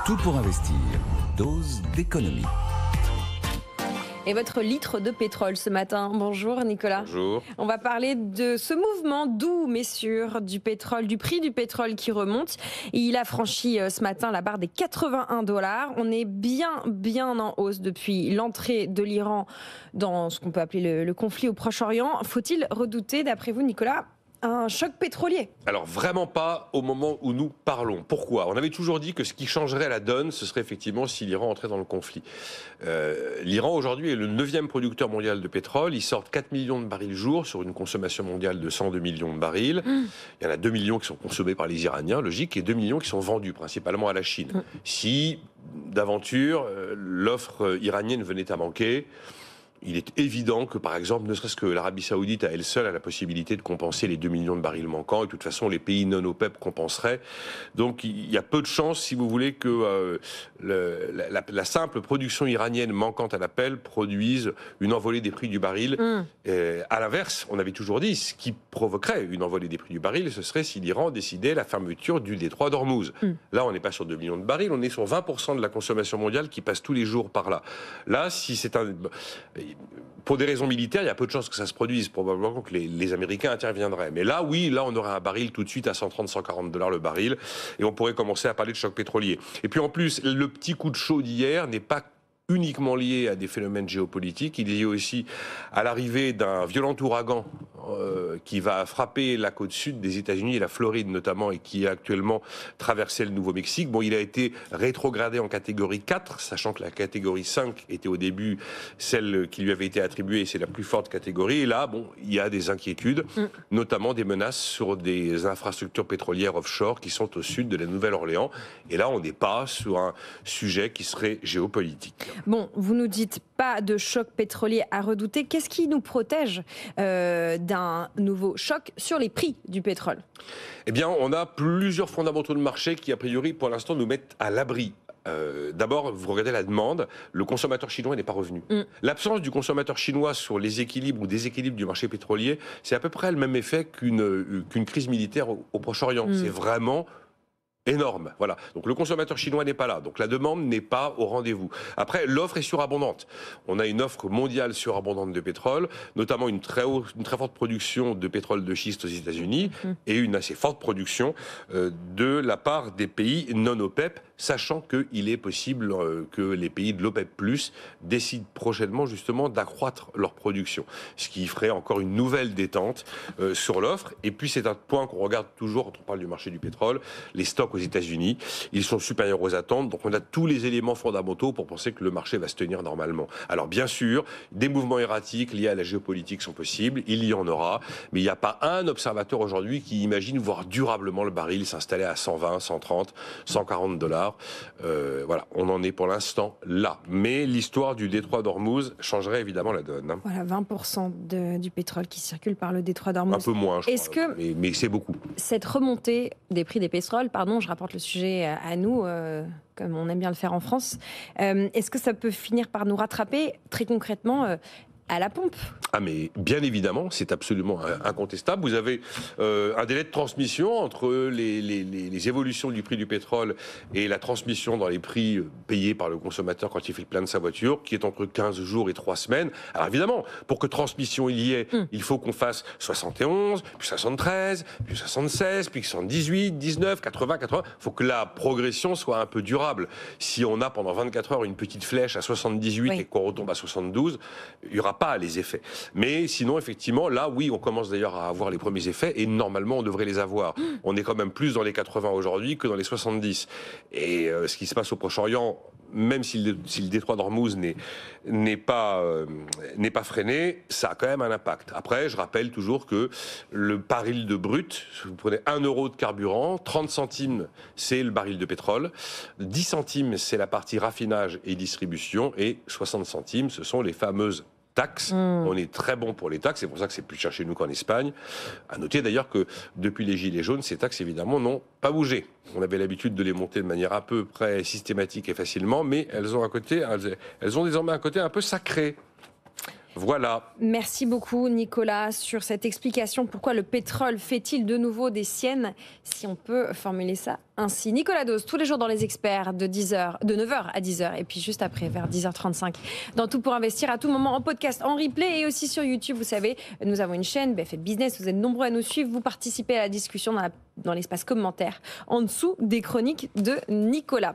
Tout pour investir. Dose d'économie. Et votre litre de pétrole ce matin. Bonjour Nicolas. Bonjour. On va parler de ce mouvement doux mais sûr du pétrole, du prix du pétrole qui remonte. Et il a franchi ce matin la barre des 81 $. On est bien en hausse depuis l'entrée de l'Iran dans ce qu'on peut appeler le conflit au Proche-Orient. Faut-il redouter, d'après vous Nicolas, un choc pétrolier? Alors vraiment pas au moment où nous parlons. Pourquoi? On avait toujours dit que ce qui changerait la donne, ce serait effectivement si l'Iran entrait dans le conflit. L'Iran aujourd'hui est le 9e producteur mondial de pétrole. Ils sortent 4 millions de barils jour sur une consommation mondiale de 102 millions de barils. Il y en a 2 millions qui sont consommés par les Iraniens, logique, et 2 millions qui sont vendus principalement à la Chine. Si d'aventure l'offre iranienne venait à manquer, il est évident que, par exemple, ne serait-ce que l'Arabie Saoudite à elle seule a la possibilité de compenser les 2 millions de barils manquants. Et de toute façon, les pays non OPEP compenseraient. Donc, il y a peu de chances, si vous voulez, que la simple production iranienne manquante à l'appel produise une envolée des prix du baril. À l'inverse, on avait toujours dit, ce qui provoquerait une envolée des prix du baril, ce serait si l'Iran décidait la fermeture du détroit d'Ormuz. Là, on n'est pas sur 2 millions de barils, on est sur 20% de la consommation mondiale qui passe tous les jours par là. Là, si c'est pour des raisons militaires, il y a peu de chances que ça se produise. Probablement que les Américains interviendraient. Mais là, oui, là, on aurait un baril tout de suite à 130, 140 $ le baril. Et on pourrait commencer à parler de choc pétrolier. Et puis en plus, le petit coup de chaud d'hier n'est pas uniquement lié à des phénomènes géopolitiques. Il est lié aussi à l'arrivée d'un violent ouragan qui va frapper la côte sud des États-Unis et la Floride notamment, et qui a actuellement traversé le Nouveau-Mexique. Bon, il a été rétrogradé en catégorie 4, sachant que la catégorie 5 était au début celle qui lui avait été attribuée, et c'est la plus forte catégorie. Et là, bon, il y a des inquiétudes, notamment des menaces sur des infrastructures pétrolières offshore qui sont au sud de la Nouvelle-Orléans. Et là, on n'est pas sur un sujet qui serait géopolitique. Bon, vous nous dites pas de choc pétrolier à redouter. Qu'est-ce qui nous protège d'un nouveau choc sur les prix du pétrole? Eh bien, on a plusieurs fondamentaux de marché qui, a priori, pour l'instant, nous mettent à l'abri. D'abord, vous regardez la demande, le consommateur chinois n'est pas revenu. L'absence du consommateur chinois sur les équilibres ou déséquilibres du marché pétrolier, c'est à peu près le même effet qu'une crise militaire au Proche-Orient. C'est vraiment énorme, voilà. Donc le consommateur chinois n'est pas là, donc la demande n'est pas au rendez-vous. Après, l'offre est surabondante. On a une offre mondiale surabondante de pétrole, notamment une très forte production de pétrole de schiste aux États-Unis et une assez forte production de la part des pays non OPEP, sachant qu'il est possible que les pays de l'OPEP+, décident prochainement justement d'accroître leur production, ce qui ferait encore une nouvelle détente sur l'offre. Et puis c'est un point qu'on regarde toujours quand on parle du marché du pétrole, les stocks aux États-Unis, ils sont supérieurs aux attentes, donc on a tous les éléments fondamentaux pour penser que le marché va se tenir normalement. Alors bien sûr, des mouvements erratiques liés à la géopolitique sont possibles, il y en aura, mais il n'y a pas un observateur aujourd'hui qui imagine voir durablement le baril s'installer à 120, 130, 140 $. Voilà, on en est pour l'instant là. Mais l'histoire du détroit d'Ormuz changerait évidemment la donne. Voilà, 20% du pétrole qui circule par le détroit d'Ormuz. Un peu moins, je crois, mais c'est beaucoup. Cette remontée des prix des pétroles, je rapporte le sujet à nous, comme on aime bien le faire en France, est-ce que ça peut finir par nous rattraper très concrètement à la pompe? Ah mais bien évidemment, c'est absolument incontestable. Vous avez un délai de transmission entre les évolutions du prix du pétrole et la transmission dans les prix payés par le consommateur quand il fait le plein de sa voiture, qui est entre 15 jours et 3 semaines. Alors évidemment, pour que transmission il y ait, il faut qu'on fasse 71, puis 73, puis 76, puis 78, 19, 80, 80. Il faut que la progression soit un peu durable. Si on a pendant 24 heures une petite flèche à 78 et qu'on retombe à 72, il n'y aura pas les effets. Mais sinon, effectivement, là, oui, on commence d'ailleurs à avoir les premiers effets et normalement, on devrait les avoir. On est quand même plus dans les 80 aujourd'hui que dans les 70. Et ce qui se passe au Proche-Orient, même si le détroit d'Ormuz n'est pas freiné, ça a quand même un impact. Après, je rappelle toujours que le baril de brut, vous prenez 1 € de carburant, 30 centimes, c'est le baril de pétrole, 10 centimes, c'est la partie raffinage et distribution, et 60 centimes, ce sont les fameuses taxes. On est très bon pour les taxes, c'est pour ça que c'est plus cher chez nous qu'en Espagne. À noter d'ailleurs que depuis les Gilets jaunes, ces taxes évidemment n'ont pas bougé. On avait l'habitude de les monter de manière à peu près systématique et facilement, mais elles ont désormais un côté un peu sacré. Voilà. Merci beaucoup Nicolas sur cette explication. Pourquoi le pétrole fait-il de nouveau des siennes, si on peut formuler ça ainsi. Nicolas Dose, tous les jours dans Les Experts de 9h à 10h et puis juste après vers 10h35 dans Tout pour investir, à tout moment en podcast, en replay et aussi sur YouTube. Vous savez, nous avons une chaîne BFM Business, vous êtes nombreux à nous suivre, vous participez à la discussion dans l'espace commentaire en dessous des chroniques de Nicolas.